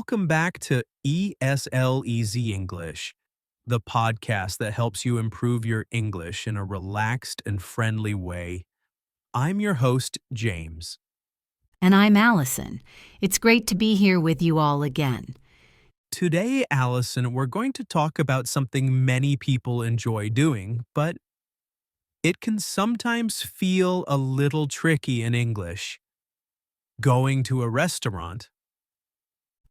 Welcome back to ESL-Easy English, the podcast that helps you improve your English in a relaxed and friendly way. I'm your host, James. And I'm Alison. It's great to be here with you all again. Today, Alison, we're going to talk about something many people enjoy doing, but it can sometimes feel a little tricky in English. Going to a restaurant.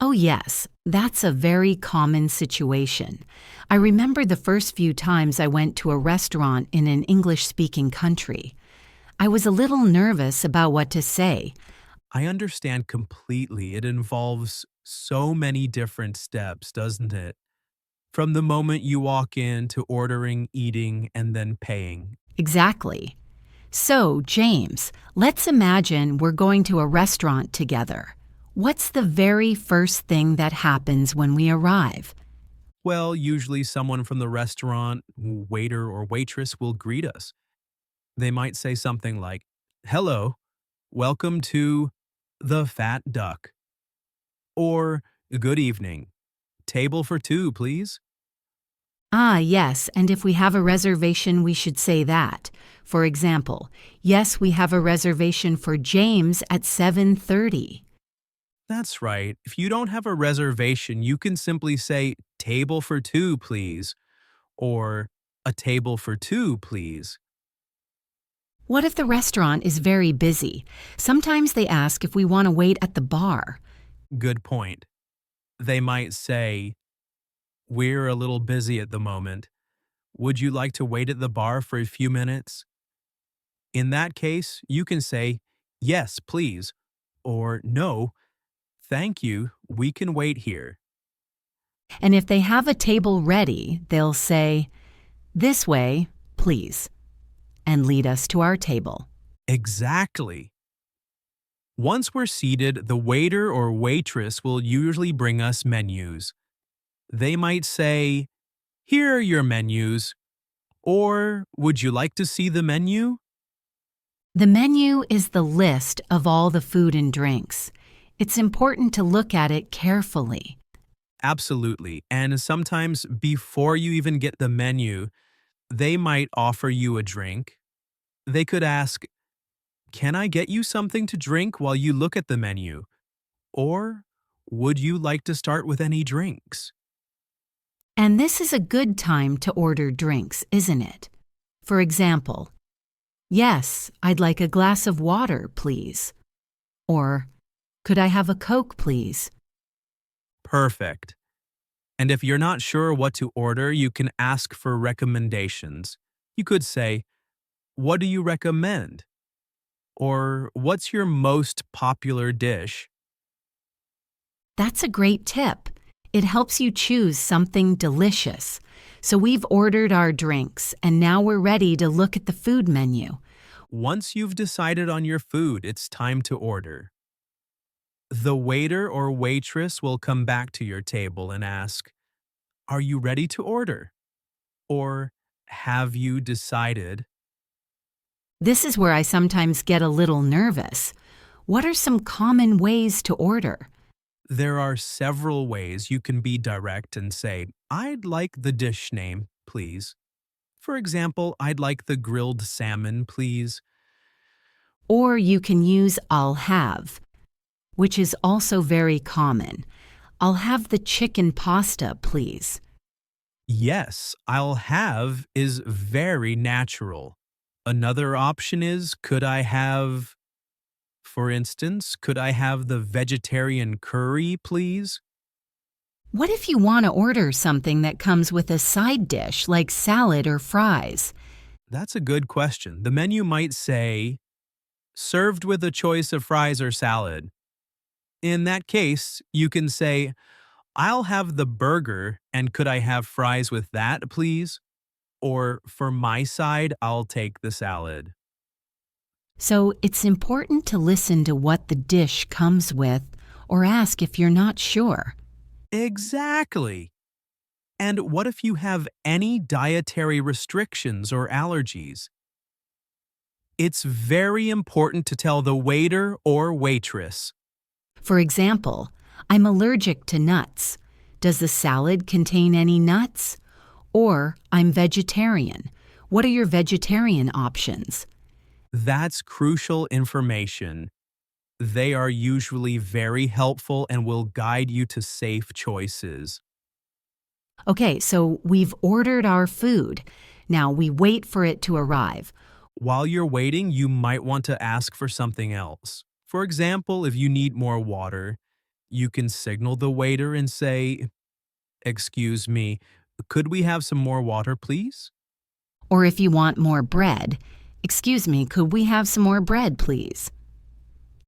Oh, yes, that's a very common situation. I remember the first few times I went to a restaurant in an English-speaking country. I was a little nervous about what to say. I understand completely. It involves so many different steps, doesn't it? From the moment you walk in to ordering, eating, and then paying. Exactly. So, James, let's imagine we're going to a restaurant together. What's the very first thing that happens when we arrive? Well, usually someone from the restaurant, waiter or waitress, will greet us. They might say something like, "Hello, welcome to the Fat Duck." Or, "Good evening. Table for two, please." Ah, yes, and if we have a reservation, we should say that. For example, yes, we have a reservation for James at 7:30. That's right. If you don't have a reservation, you can simply say, "Table for two, please." Or, "A table for two, please." What if the restaurant is very busy? Sometimes they ask if we want to wait at the bar. Good point. They might say, "We're a little busy at the moment. Would you like to wait at the bar for a few minutes?" In that case, you can say, "Yes, please," or "No, thank you, we can wait here." And if they have a table ready, they'll say, "This way, please," and lead us to our table. Exactly. Once we're seated, the waiter or waitress will usually bring us menus. They might say, "Here are your menus," or "Would you like to see the menu?" The menu is the list of all the food and drinks. It's important to look at it carefully. Absolutely. And sometimes before you even get the menu, they might offer you a drink. They could ask, "Can I get you something to drink while you look at the menu?" Or, "Would you like to start with any drinks?" And this is a good time to order drinks, isn't it? For example, "Yes, I'd like a glass of water, please." Or, "Could I have a Coke, please?" Perfect. And if you're not sure what to order, you can ask for recommendations. You could say, "What do you recommend?" Or, "What's your most popular dish?" That's a great tip. It helps you choose something delicious. So we've ordered our drinks, and now we're ready to look at the food menu. Once you've decided on your food, it's time to order. The waiter or waitress will come back to your table and ask, "Are you ready to order?" Or, "Have you decided?" This is where I sometimes get a little nervous. What are some common ways to order? There are several ways you can be direct and say, "I'd like the dish name, please." For example, "I'd like the grilled salmon, please." Or you can use "I'll have," which is also very common. "I'll have the chicken pasta, please." Yes, "I'll have" is very natural. Another option is, "Could I have," for instance, "Could I have the vegetarian curry, please?" What if you want to order something that comes with a side dish like salad or fries? That's a good question. The menu might say, "Served with a choice of fries or salad." In that case, you can say, "I'll have the burger, and could I have fries with that, please?" Or, "For my side, I'll take the salad." So it's important to listen to what the dish comes with or ask if you're not sure. Exactly. And what if you have any dietary restrictions or allergies? It's very important to tell the waiter or waitress. For example, I'm allergic to nuts. Does the salad contain any nuts? Or, I'm vegetarian. What are your vegetarian options? That's crucial information. They are usually very helpful and will guide you to safe choices. Okay, so we've ordered our food. Now we wait for it to arrive. While you're waiting, you might want to ask for something else. For example, if you need more water, you can signal the waiter and say, "Excuse me, could we have some more water, please?" Or if you want more bread, excuse me, could we have some more bread, please?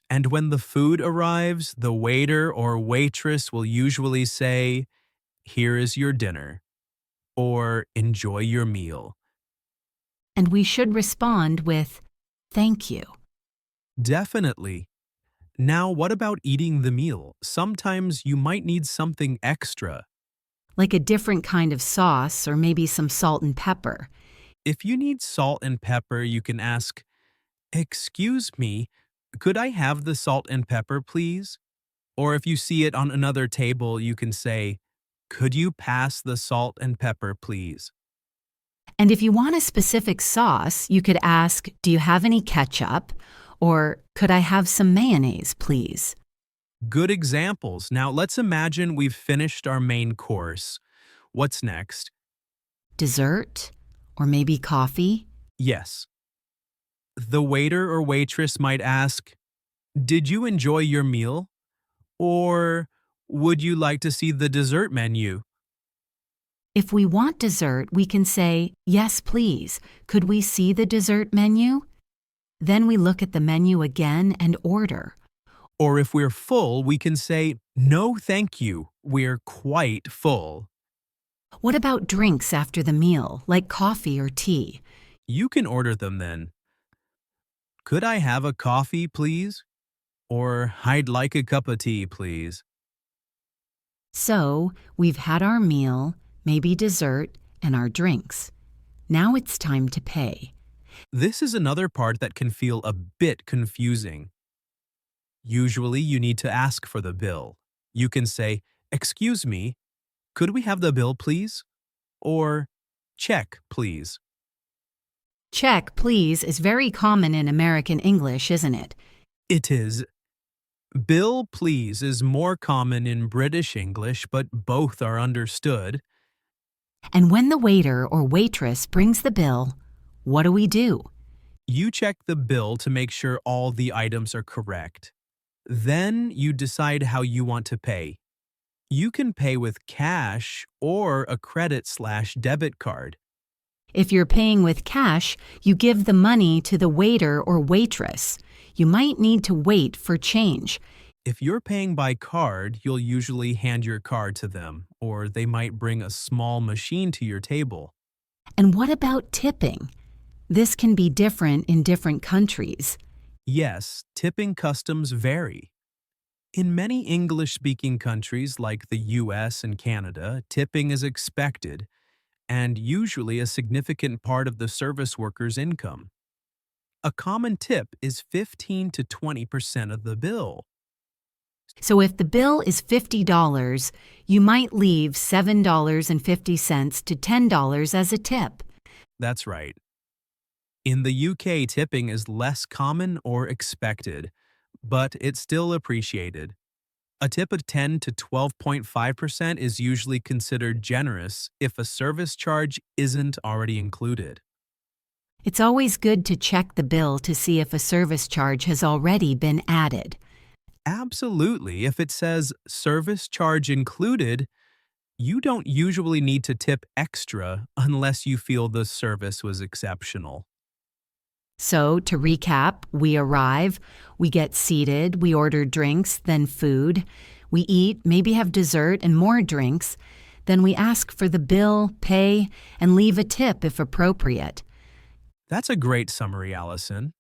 And when the food arrives, the waiter or waitress will usually say, "Here is your dinner," or "Enjoy your meal." And we should respond with, thank you. Definitely. Now, what about eating the meal? Sometimes you might need something extra. Like a different kind of sauce or maybe some salt and pepper. If you need salt and pepper, you can ask, "Excuse me, could I have the salt and pepper, please?" Or if you see it on another table, you can say, "Could you pass the salt and pepper, please?" And if you want a specific sauce, you could ask, do you have any ketchup? Or could I have some mayonnaise, please? Good examples. Now let's imagine we've finished our main course. What's next? Dessert? Or maybe coffee? Yes. The waiter or waitress might ask, "Did you enjoy your meal?" Or, "Would you like to see the dessert menu?" If we want dessert, we can say, yes, please. Could we see the dessert menu? Then we look at the menu again and order. Or if we're full, we can say, "No, thank you. We're quite full." What about drinks after the meal, like coffee or tea? You can order them then. "Could I have a coffee, please?" Or, "I'd like a cup of tea, please." So, we've had our meal, maybe dessert, and our drinks. Now it's time to pay. This is another part that can feel a bit confusing. Usually, you need to ask for the bill. You can say, "Excuse me, could we have the bill, please?" Or, "Check, please." Check, please, is very common in American English, isn't it? It is. "Bill, please" is more common in British English, but both are understood. And when the waiter or waitress brings the bill, what do we do? You check the bill to make sure all the items are correct. Then you decide how you want to pay. You can pay with cash or a credit/debit card. If you're paying with cash, you give the money to the waiter or waitress. You might need to wait for change. If you're paying by card, you'll usually hand your card to them, or they might bring a small machine to your table. And what about tipping? This can be different in different countries. Yes, tipping customs vary. In many English-speaking countries like the US and Canada, tipping is expected and usually a significant part of the service worker's income. A common tip is 15 to 20% of the bill. So if the bill is $50, you might leave $7.50 to $10 as a tip. That's right. In the UK, tipping is less common or expected, but it's still appreciated. A tip of 10 to 12.5% is usually considered generous if a service charge isn't already included. It's always good to check the bill to see if a service charge has already been added. Absolutely. If it says service charge included, you don't usually need to tip extra unless you feel the service was exceptional. So, to recap, we arrive, we get seated, we order drinks, then food. We eat, maybe have dessert and more drinks. Then we ask for the bill, pay, and leave a tip if appropriate. That's a great summary, Alison.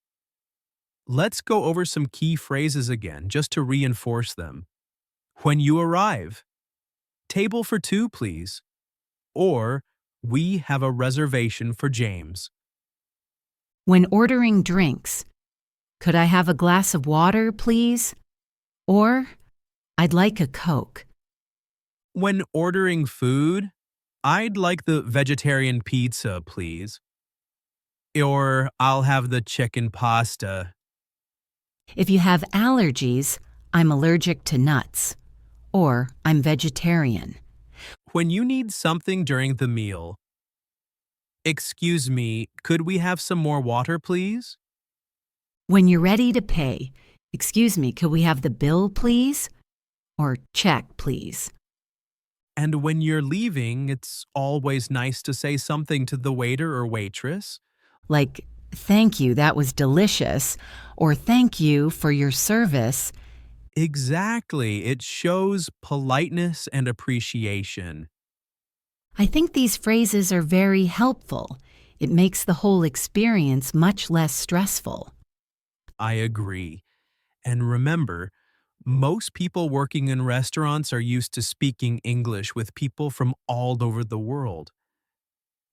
Let's go over some key phrases again just to reinforce them. When you arrive, "Table for two, please." Or, "We have a reservation for James." When ordering drinks, could I have a glass of water, please? Or, I'd like a Coke. When ordering food, I'd like the vegetarian pizza, please. Or I'll have the chicken pasta. If you have allergies, I'm allergic to nuts. Or I'm vegetarian. When you need something during the meal, excuse me, could we have some more water, please? When you're ready to pay, excuse me, could we have the bill, please? Or check, please. And when you're leaving, it's always nice to say something to the waiter or waitress. Like, thank you, that was delicious. Or thank you for your service. Exactly. It shows politeness and appreciation. I think these phrases are very helpful. It makes the whole experience much less stressful. I agree. And remember, most people working in restaurants are used to speaking English with people from all over the world.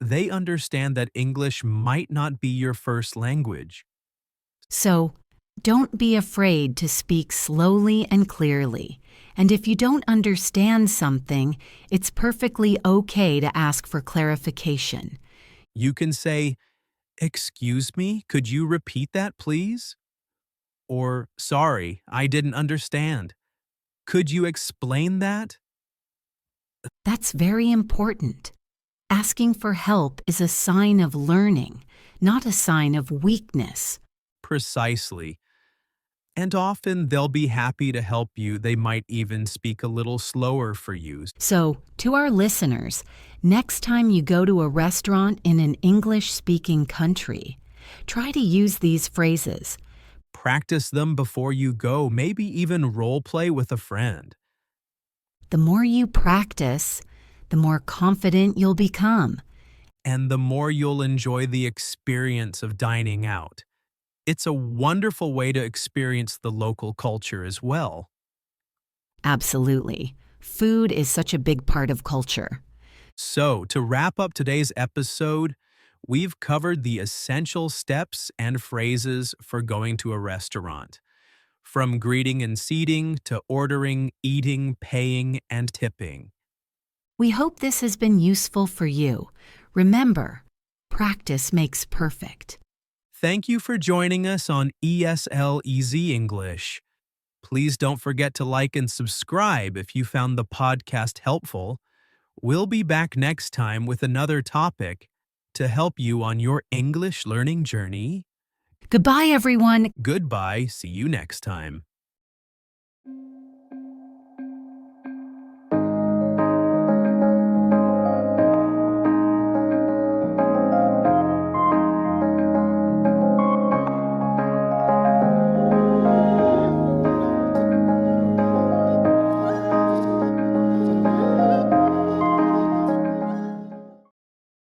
They understand that English might not be your first language. So, don't be afraid to speak slowly and clearly. And if you don't understand something, it's perfectly okay to ask for clarification. You can say, "Excuse me, could you repeat that, please?" Or, "Sorry, I didn't understand. Could you explain that?" That's very important. Asking for help is a sign of learning, not a sign of weakness. Precisely. And often they'll be happy to help you. They might even speak a little slower for you. So, to our listeners, next time you go to a restaurant in an English-speaking country, try to use these phrases. Practice them before you go, maybe even role play with a friend. The more you practice, the more confident you'll become. And the more you'll enjoy the experience of dining out. It's a wonderful way to experience the local culture as well. Absolutely. Food is such a big part of culture. So, to wrap up today's episode, we've covered the essential steps and phrases for going to a restaurant. From greeting and seating to ordering, eating, paying, and tipping. We hope this has been useful for you. Remember, practice makes perfect. Thank you for joining us on ESL-Easy English. Please don't forget to like and subscribe if you found the podcast helpful. We'll be back next time with another topic to help you on your English learning journey. Goodbye, everyone. Goodbye. See you next time.